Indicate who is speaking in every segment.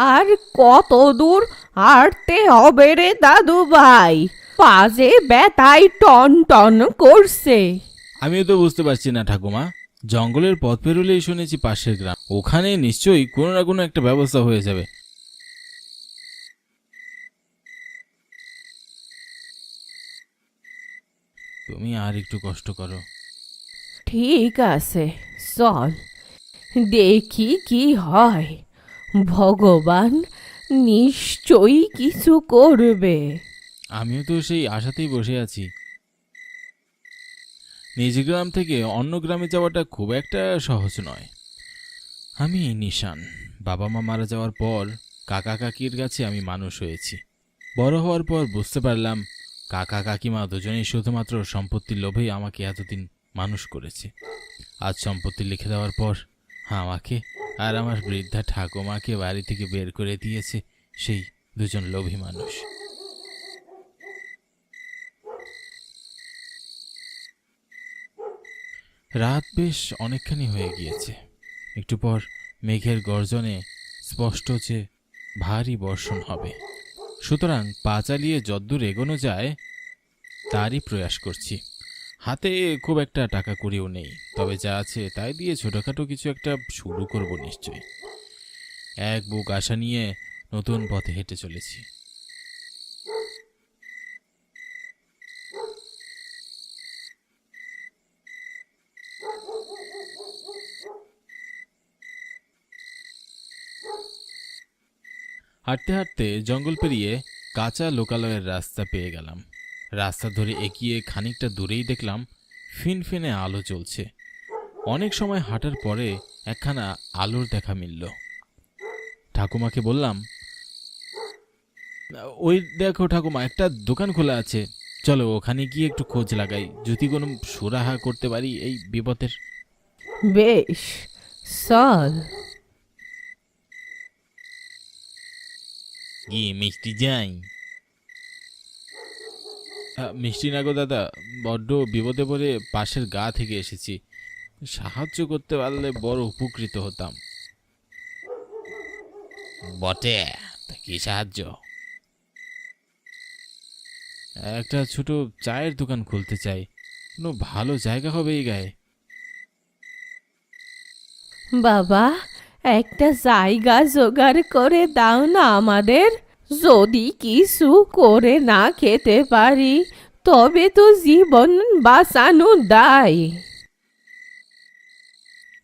Speaker 1: আর কত দূর হাঁটতে হবে রে দাদু ভাই? পাজে ব্যথায় টন টন করছে।
Speaker 2: আমিও তো বুঝতে পারছি না ঠাকুমা। জঙ্গলের পথ পেরোলেই শুনেছি পাশের গ্রাম, ওখানে নিশ্চয়ই কোনো না কোনো একটা ব্যবস্থা হয়ে যাবে। তুমি আর একটু কষ্ট করো।
Speaker 1: ঠিক আছে, চল দেখি কি হয়। ভগবান নিশ্চয়ই কিছু করবে।
Speaker 2: আমিও তো সেই আশাতেই বসে আছি। নিজ গ্রাম থেকে অন্য গ্রামে যাওয়াটা খুব একটা সহজ নয়। আমি নিশান। বাবা মা মারা যাওয়ার পর কাকা কাকির কাছে আমি মানুষ হয়েছি। বড় হওয়ার পর বুঝতে পারলাম কাকা কাকিমা দুজনেই শুধুমাত্র সম্পত্তির লোভেই আমাকে এতদিন মানুষ করেছে। আজ সম্পত্তি লিখে দেওয়ার পর আমাকে আর আমার বৃদ্ধা ঠাকুমাকে বাড়ি থেকে বের করে দিয়েছে সেই দুজন লোভী মানুষ। রাত বেশ অনেকখানি হয়ে গিয়েছে। একটু পর মেঘের গর্জনে স্পষ্ট যে ভারী বর্ষণ হবে, সুতরাং পা চালিয়ে যদ্দূর এগোনো যায় তারই প্রয়াস করছি। হাতে খুব একটা টাকা কড়িও নেই, তবে যা আছে তাই দিয়ে ছোটখাটো কিছু একটা শুরু করব নিশ্চয়ই। এক বুক আশা নিয়ে নতুন পথে হেঁটে চলেছি। হাঁটতে হাঁটতে জঙ্গল পেরিয়ে কাঁচা লোকালয়ের রাস্তা পেয়ে গেলাম। রাস্তা ধরে এগিয়ে খানিকটা দূরেই দেখলাম ফিনফিনে আলো জ্বলছে। অনেক সময় হাঁটার পরে একখানা আলোর দেখা মিলল। ঠাকুমাকে বললাম, ওই দেখো ঠাকুমা, একটা দোকান খোলা আছে, চলো ওখানে গিয়ে একটু খোঁজ লাগাই, যদি কোনো সুরাহা করতে পারি এই বিপদের।
Speaker 1: বেশ, চল।
Speaker 2: গিয়ে মিষ্টি যাই। মিষ্টি না গো দাদা, বড্ড বিপদে পড়ে পাশের গা থেকে এসেছি, সাহায্য করতে পারলে বড় উপকৃত হতাম। বটে, তা কি সাহায্য? একটা ছোট চায়ের দোকান খুলতে চাই, কোনো ভালো জায়গা হবে এই গায়ে।
Speaker 1: বাবা, একটা জায়গা জোগাড় করে দাও না আমাদের। যদি কিছু করে না খেতে পারি তবে তো জীবন বাঁচানো দায়।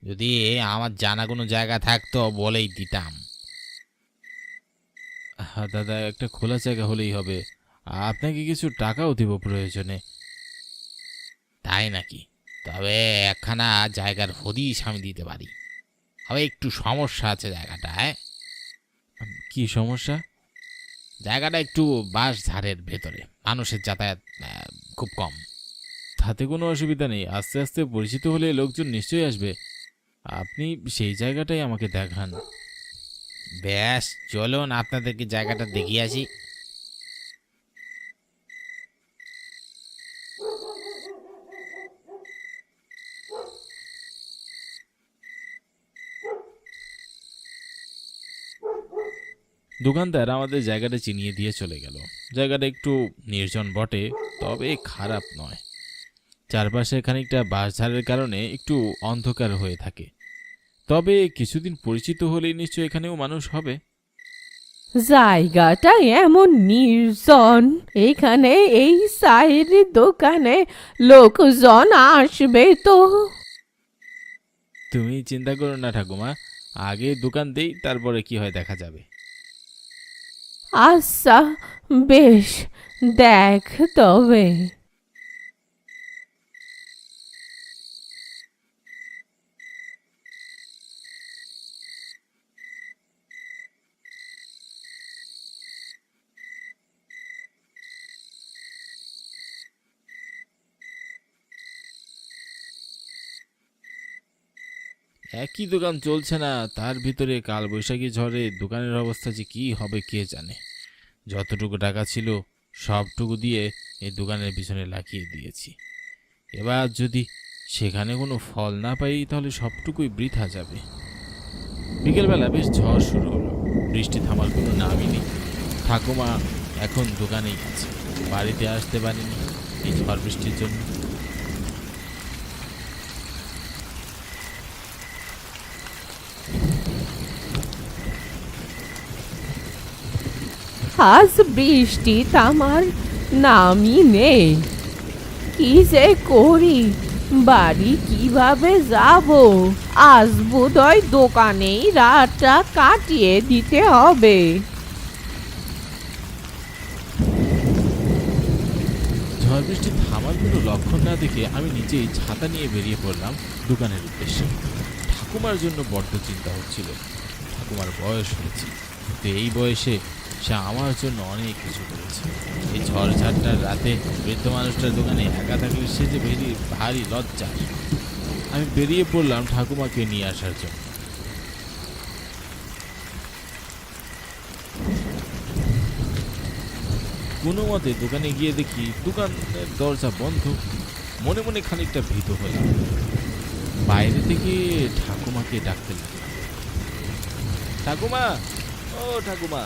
Speaker 2: যদি আমার জানা কোনো জায়গা থাকতো বলেই দিতাম। হ্যাঁ দাদা, একটা খোলা জায়গা হলেই হবে, আপনাকে কিছু টাকাও দিব প্রয়োজনে। তাই নাকি? তবে একখানা জায়গার হদিশ আমি দিতে পারি, তবে একটু সমস্যা আছে জায়গাটায়। কি সমস্যা? জায়গাটা একটু বাঁশ ঝাড়ের ভেতরে, মানুষের যাতায়াত খুব কম। তাতে কোনো অসুবিধা নেই, আস্তে আস্তে পরিচিত হলে লোকজন নিশ্চয়ই আসবে। আপনি সেই জায়গাটাই আমাকে দেখান। বেশ, চলুন আপনাদেরকে জায়গাটা দেখিয়ে আসি। দোকানদার আমাদের জায়গাটা চিনিয়ে দিয়ে চলে গেল। জায়গাটা একটু নির্জন বটে, তবে খারাপ নয়। চারপাশে খানিকটা বাঁশঝাড়ের কারণে একটু অন্ধকার হয়ে থাকে, তবে কিছুদিন পরিচিত হলেই নিশ্চয় এখানেও মানুষ হবে।
Speaker 1: জায়গাটা এমন নির্জন, এখানে এই চায়ের দোকানে লোকজন আসবে তো?
Speaker 2: তুমি চিন্তা করো না ঠাকুমা, আগে দোকান দেই, তারপরে কি হয় দেখা যাবে।
Speaker 1: আচ্ছা, বেশ, দেখ তবে।
Speaker 2: একই দোকান চলছে না, তার ভিতরে কালবৈশাখী ঝড়ে দোকানের অবস্থা যে কি হবে কে জানে। যতটুকু টাকা ছিল সবটুকু দিয়ে এই দোকানের পিছনে লাগিয়ে দিয়েছি। এবার যদি সেখানে কোনো ফল না পাই তাহলে সবটুকুই বৃথা যাবে। বিকেলবেলা বেশ ঝড় শুরু হলো। বৃষ্টি থামার কোনো নামই নেই। ঠাকুমা এখন দোকানেই আছে, বাড়িতে আসতে পারেনি এই ঝড় বৃষ্টির জন্য।
Speaker 1: আজ বৃষ্টি থামার নামই নেই। কি যে করি, বাড়ি কিভাবে যাব? আজ বোধহয় দোকানেই রাতটা কাটিয়ে দিতে হবে।
Speaker 2: ঝড় বৃষ্টি থামার কোনো লক্ষণ না দেখে আমি নিজেই ছাতা নিয়ে বেরিয়ে পড়লাম দোকানের উদ্দেশ্যে। ঠাকুমার জন্য বড্ড চিন্তা হচ্ছিল। ঠাকুমার বয়স হয়েছে, কিন্তু এই বয়সে সে আমার জন্য অনেক কিছু করেছে। এই ঝড়ঝাপটার রাতে বৃদ্ধ মানুষটার দোকানে একা থাকলে সে যে ভারী লজ্জা। আমি বেরিয়ে পড়লাম ঠাকুমাকে নিয়ে আসার জন্য। কোনো মতে দোকানে গিয়ে দেখি দোকানের দরজা বন্ধ। মনে মনে খানিকটা ভীত হলাম। বাইরে থেকে ঠাকুমাকে ডাকতে লাগলাম, ঠাকুমা, ও ঠাকুমা,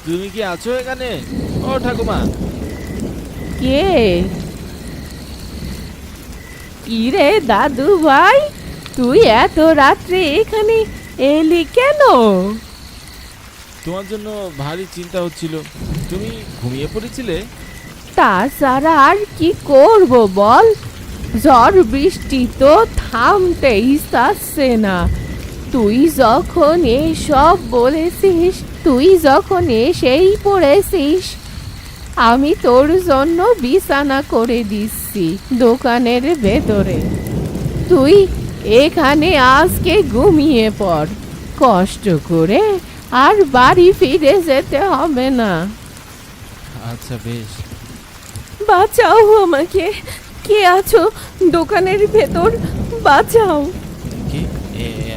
Speaker 2: তুমি কি আছো এখানে? ও ঠাকুমা।
Speaker 1: কে? কি রে দাদু ভাই, তুই এত রাত্রে এখানে এলি কেন?
Speaker 2: তোমার জন্য ভারী চিন্তা হচ্ছিল, তুমি ঘুমিয়ে পড়েছিলে।
Speaker 1: তাছাড়া আর কি করব বল, ঝড় বৃষ্টি তো থামতেই চাচ্ছে না। তুই যখন এসব বলেছিস, তুই যখন এসেই পড়েছিস, আমি তোর জন্য বিছানা করে দিচ্ছি দোকানের ভেতরে। তুই এখানে আজকে ঘুমিয়ে পড়, কষ্ট করে আর বাড়ি ফিরে যেতে হবে না।
Speaker 2: আচ্ছা বেশ।
Speaker 1: বাঁচাও আমাকে, কে আছো দোকানের ভেতর? বাঁচাও,
Speaker 2: কে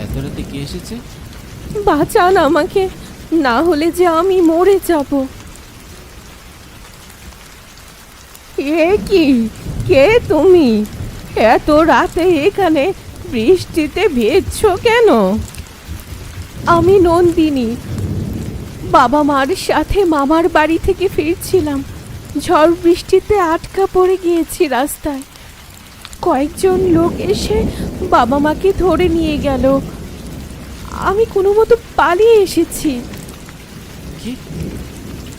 Speaker 2: এত রাতে কে এসেছে?
Speaker 1: বাঁচান আমাকে, না হলে যে আমি মরে যাব। এ কি, কে তুমি? এত রাতে এখানে বৃষ্টিতে ভিজছো কেন? আমি নন্দিনী, বাবা মার সাথে মামার বাড়ি থেকে ফিরছিলাম। ঝড় বৃষ্টিতে আটকা পড়ে গিয়েছি রাস্তায়। কয়েকজন লোক এসে বাবা মাকে ধরে নিয়ে গেল। আমি কোনো মতো পালিয়ে এসেছি।
Speaker 2: কি,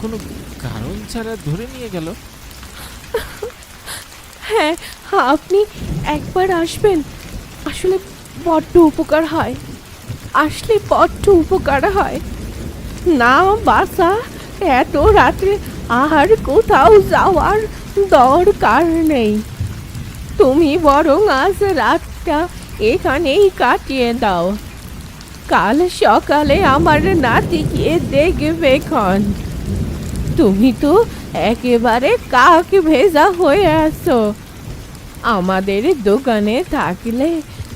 Speaker 2: কোনো কারণ ছাড়া ধরে নিয়ে গেল?
Speaker 1: হ্যাঁ, আপনি একবার আসবেন, আসলে বড্ড উপকার হয়, আসলে বড্ড উপকার হয়। না বাসা, এত রাত্রে আর কোথাও যাওয়ার দরকার নেই। তুমি বরং আজ রাতটা এখানেই কাটিয়ে দাও। কাল সকালে আমার নাতি গিয়ে দেখবে ক্ষণ। তুমি তো একেবারে কাক ভেজা হয়ে আছো। আমাদের দোকানে থাকলে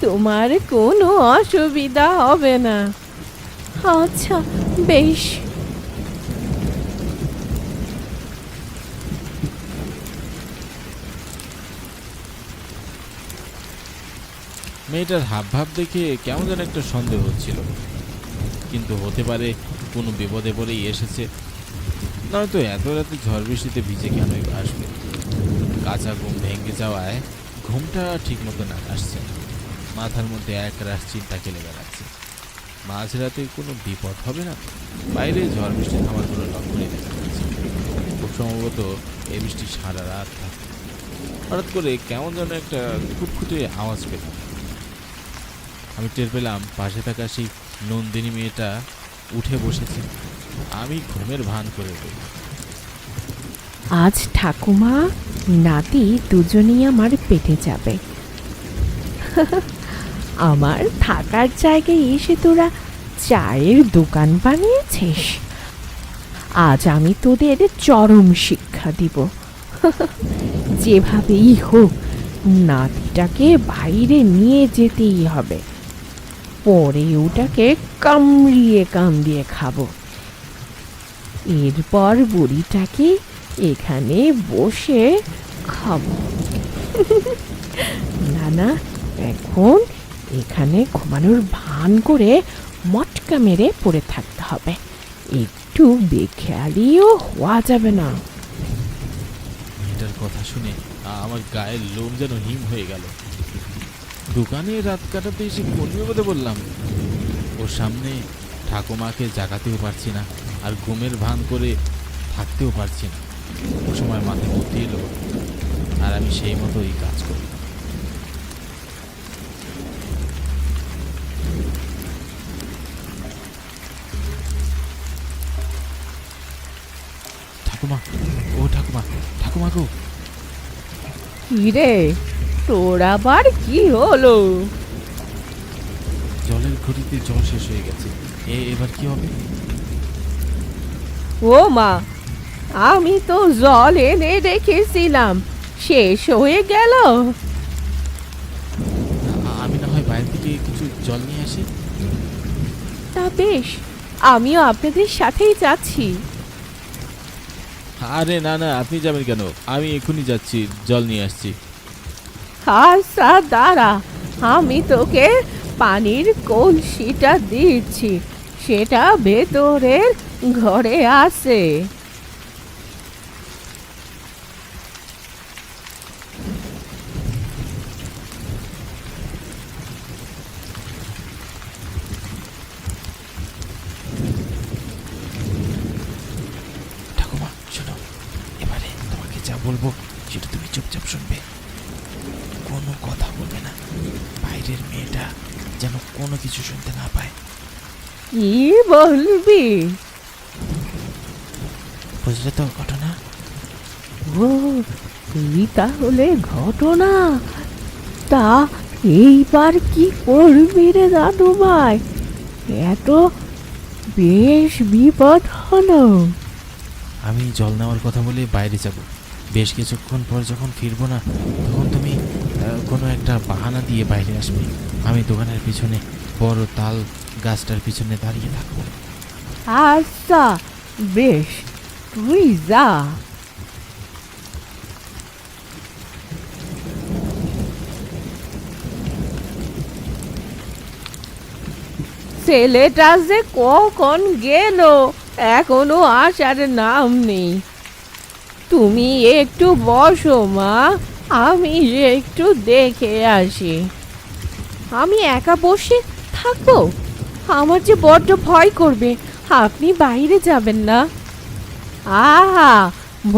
Speaker 1: তোমার কোনো অসুবিধা হবে না। আচ্ছা বেশ।
Speaker 2: মেয়েটার হাবভাব দেখে কেমন যেন একটা সন্দেহ হচ্ছিল, কিন্তু হতে পারে কোনো বিপদে পড়েই এসেছে, নয়তো এত রাতে ঝড় বৃষ্টিতে ভিজে কেনই আসবে। কাঁচা ঘুম ভেঙে যাওয়ায় ঘুমটা ঠিক মতো না আসছে না। মাথার মধ্যে এক রাশ চিন্তা খেলে বেড়াচ্ছে। মাঝরাতে কোনো বিপদ হবে না? বাইরে ঝড় বৃষ্টি থামার কোনো লক্ষণই দেখা যাচ্ছে। খুব সম্ভবত এই বৃষ্টি সারা রাত থাকবে। হঠাৎ করে কেমন যেন একটা খুটখুটে আওয়াজ পেলাম। আমি টের পেলাম পাশে থাকা সেই নন্দিনী মেয়েটা উঠে বসেছে। আমি ঘুমের ভান করে বলি,
Speaker 1: আজ ঠাকুমা নাতি দুজনেই আমার পেটে যাবে। আমার থাকার জায়গায় এসে তোরা চায়ের দোকান বানিয়েছিস। আজ আমি তোদের চরম শিক্ষা দিব। যেভাবেই হোক নাতিটাকে বাইরে নিয়ে যেতেই হবে, পরে ওটাকে কামড়িয়ে কামড়িয়ে খাবো। এরপর বুড়িটাকে এখানে বসে খাবো। না না, এখন এখানে ঘুমানোর ভান করে মটকা মেরে পড়ে থাকতে হবে। একটু বেখেয়ালিও হওয়া যাবে না।
Speaker 2: এটার কথা শুনে আমার গায়ের লোম যেন হিম হয়ে গেল। দোকানে রাত কাটাতে এসে কোন বিপদে বললাম। ওর সামনে ঠাকুমাকে জাগাতেও পারছি না, আর ঘুমের ভান করে থাকতেও পারছি না। ও সময় মাথায় বুদ্ধি এলো, আর আমি সেই মতোই কাজ করি। ঠাকুমা, ও ঠাকুমা, ঠাকুমা গো।
Speaker 1: কিরে, তোর আবার কি হলো?
Speaker 2: জলের ঘটিতে জল শেষ হয়ে গেছে, এবার কি হবে?
Speaker 1: ও মা, আমি তো জল এনে রেখেছিলাম, শেষ হয়ে গেল।
Speaker 2: আমি না হয় বাইরে থেকে কিছু জল নিয়ে আসি।
Speaker 1: তা বেশ, আমিও আপনাদের সাথেই যাচ্ছি।
Speaker 2: আরে না না, আপনি যাবেন কেন? আমি এক্ষুনি যাচ্ছি, জল নিয়ে আসছি।
Speaker 1: আচ্ছা দাঁড়া, আমি তোকে পানির কলসিটা দিচ্ছি, সেটা ভেতরের ঘরে আছে।
Speaker 2: ঠাকুমা শোনো, এবারে তোমাকে যা বলবো সেটা তুমি চুপচাপ শুনবে, কোনো কথা বলবে না। বাইরের মেয়েটা যেন কোনো কিছু শুনতে না পায়।
Speaker 1: কি বলবি?
Speaker 2: বুঝলে তো ঘটনা?
Speaker 1: ও, এই তাহলে ঘটনা। তা এইবার কি করবি রে দাদু ভাই? এত বেশ বিপদ হলো।
Speaker 2: আমি জল নেওয়ার কথা বলে বাইরে যাব। বেশ কিছুক্ষণ পর যখন ফিরবো না, তখন তুমি কোনো একটা বাহানা দিয়ে বাইরে আসবে। আমি দোকানের পিছনে বড় তাল গাছটার পিছনে দাঁড়িয়ে থাকবো।
Speaker 1: আচ্ছা বেশ, তুই যা। ছেলেটা যে কখন গেল, এখনো আসার নাম নেই। তুমি একটু বসো মা, আমি একটু দেখে আসি। আমি একা বসে থাকবো? আমার যে বড্ড ভয় করবে। আপনি বাইরে যাবেন না? আহা,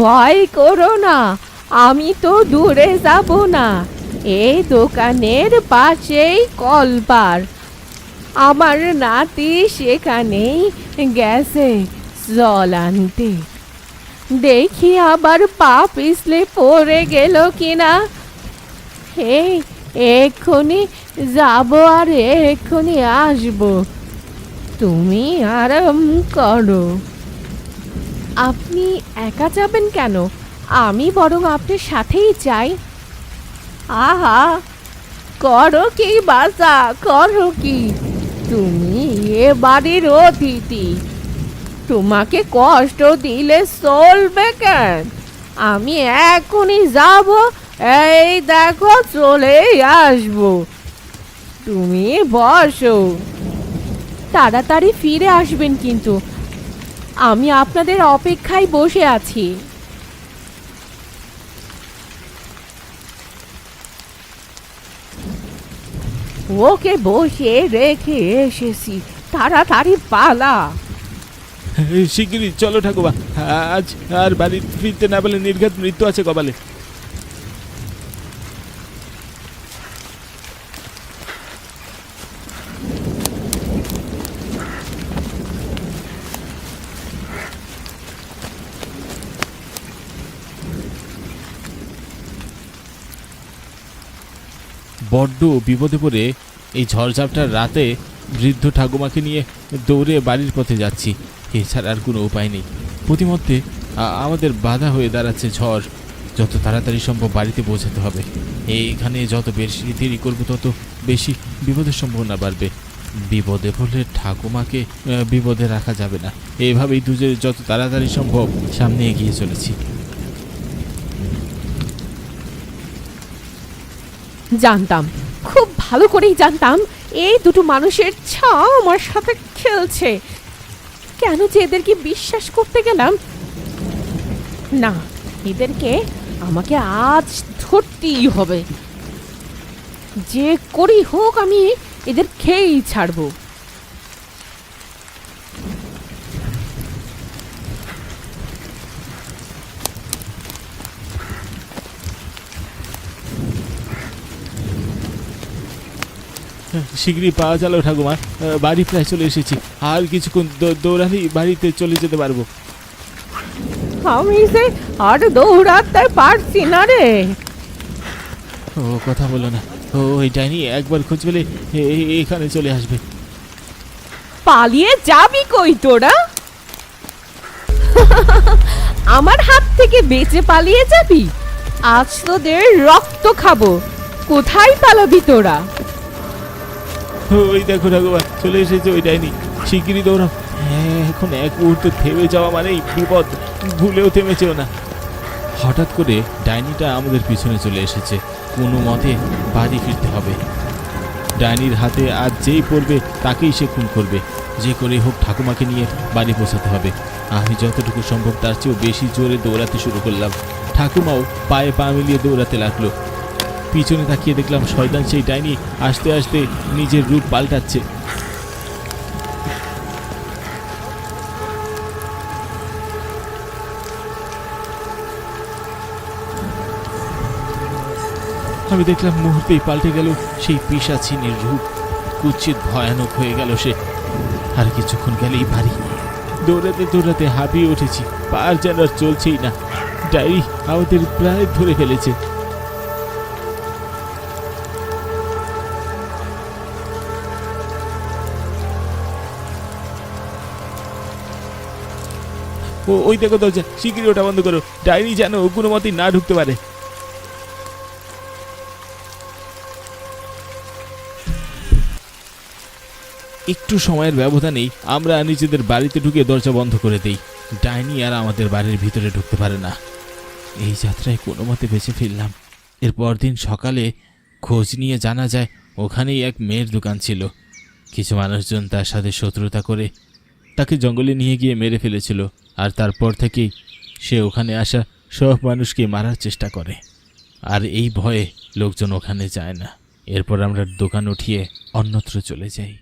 Speaker 1: ভয় করো না, আমি তো দূরে যাব না। এই দোকানের পাশেই কলপার, আমার নাতি সেখানেই গেছে জল আনতে। দেখি আবার পা পিছলে পড়ে গেল কিনা। এই এক্ষুনি যাব আর এক্ষুনি আসবো, তুমি আরাম করো। আপনি একা যাবেন কেন? আমি বরং আপনার সাথেই যাই। আহা, করো কি বাসা, করো কি? তুমি এ বাড়ির অতিথি, তোমাকে কষ্ট দিলে চলবে কেন? আমি এখনই যাব, এই দেখো চলে আসবো। তুমি বসো, তাড়াতাড়ি ফিরে আসবেন কিন্তু। আমি আপনাদের অপেক্ষায় বসে আছি। ওকে বসে রেখে এসেছি, তাড়াতাড়ি পালা।
Speaker 2: শিগগিরই চলো ঠাকুমা, আজ আর বাড়ি ফিরতে না বলে নির্ঘাত মৃত্যু আছে কপালে। বড্ড বিপদে পড়ে এই ঝড়ঝাপটার রাতে বৃদ্ধ ঠাকুমাকে নিয়ে দৌড়ে বাড়ির পথে যাচ্ছি। এছাড়া আর কোনো উপায় নেই। প্রতিমধ্যে আমাদের বাধা হয়ে দাঁড়াচ্ছে ঝড়। যত তাড়াতাড়ি সম্ভব বাড়িতে পৌঁছাতে হবে। এইখানে যত বেশি দেরি করবো তত বেশি বিপদের সম্ভাবনা বাড়বে। বিপদে পড়লে ঠাকুমাকে বিপদে রাখা যাবে না। এইভাবেই দুজনে যত তাড়াতাড়ি সম্ভব সামনে এগিয়ে চলেছি।
Speaker 1: জানতাম, খুব ভালো করেই জানতাম, এই দুটো মানুষের ছা আমার সাথে খেলছে। কেন যে এদেরকে বিশ্বাস করতে গেলাম? না, এদেরকে আমাকে আজ ধরতেই হবে। যে করি হোক আমি এদের খেয়েই ছাড়বো।
Speaker 2: শীঘ্রই পাওয়া গেল ঠাকুমা, বাড়ি প্রায় চলে এসেছি। আর কিছুক্ষণ দৌড়ালেই বাড়িতে চলে যেতে পারবো।
Speaker 1: আমি যে আর দৌড়াতে পারছি না রে।
Speaker 2: ও কথা বলো না, ও এই ডাইনি একবার খোঁজ পেলে এখানে চলে আসবে।
Speaker 1: পালিয়ে যাবি কই তোরা? আমার হাত থেকে বেঁচে পালিয়ে যাবি? আজ তোদের রক্ত খাবো। কোথায় পালাবি তোরা?
Speaker 2: ওই দেখো ঠাকুমা, চলে এসেছে ওই ডাইনি। শিগগিরই দৌড়াও। এখন এক মুহূর্তে থেমে যাওয়া মানেই বিপদ, ভুলেও থেমেছেও না। হঠাৎ করে ডাইনিটা আমাদের পিছনে চলে এসেছে। কোনো মতে বাড়ি ফিরতে হবে। ডাইনির হাতে আজ যেই পড়বে তাকেই সে খুন করবে। যে করে হোক ঠাকুমাকে নিয়ে বাড়ি পৌঁছাতে হবে। আমি যতটুকু সম্ভব তার চেয়েও বেশি জোরে দৌড়াতে শুরু করলাম। ঠাকুমাও পায়ে পা মিলিয়ে দৌড়াতে লাগলো। পিছনে তাকিয়ে দেখলাম শয়তান সেই ডাইনি আস্তে আস্তে নিজের রূপ পাল্টাচ্ছে। আমি দেখলাম মুহূর্তেই পাল্টে গেল সেই পিশাচিনীর রূপ। কুৎসিত ভয়ানক হয়ে গেল সে। আর কিছুক্ষণ গেলেই বাড়ি। দৌড়াতে দৌড়াতে হাঁপিয়ে উঠেছি, পার যেন আর চলছেই না। ডাইনি আমাদের প্রায় ধরে ফেলেছে। ওই দেখো দরজা, শিগগিরই ওটা বন্ধ করো। ডাইনি যেন কোনো মতেই না ঢুকতে পারে। একটু সময়ের ব্যবধানেই আমরা নিজেদের বাড়িতে ঢুকে দরজা বন্ধ করে দেই। ডাইনি আর আমাদের বাড়ির ভিতরে ঢুকতে পারে না। এই যাত্রায় কোনো মতে বেঁচে ফিরলাম। এর পরদিন সকালে খোঁজ নিয়ে জানা যায় ওখানেই এক মেয়ের দোকান ছিল। কিছু মানুষজন তার সাথে শত্রুতা করে তাকে জঙ্গলে নিয়ে গিয়ে মেরে ফেলেছিল। আর তারপর থেকেই সে ওখানে আসা সব মানুষকে মারার চেষ্টা করে। আর এই ভয়ে লোকজন ওখানে যায় না। এরপর আমরা দোকান উঠিয়ে অন্যত্র চলে যাই।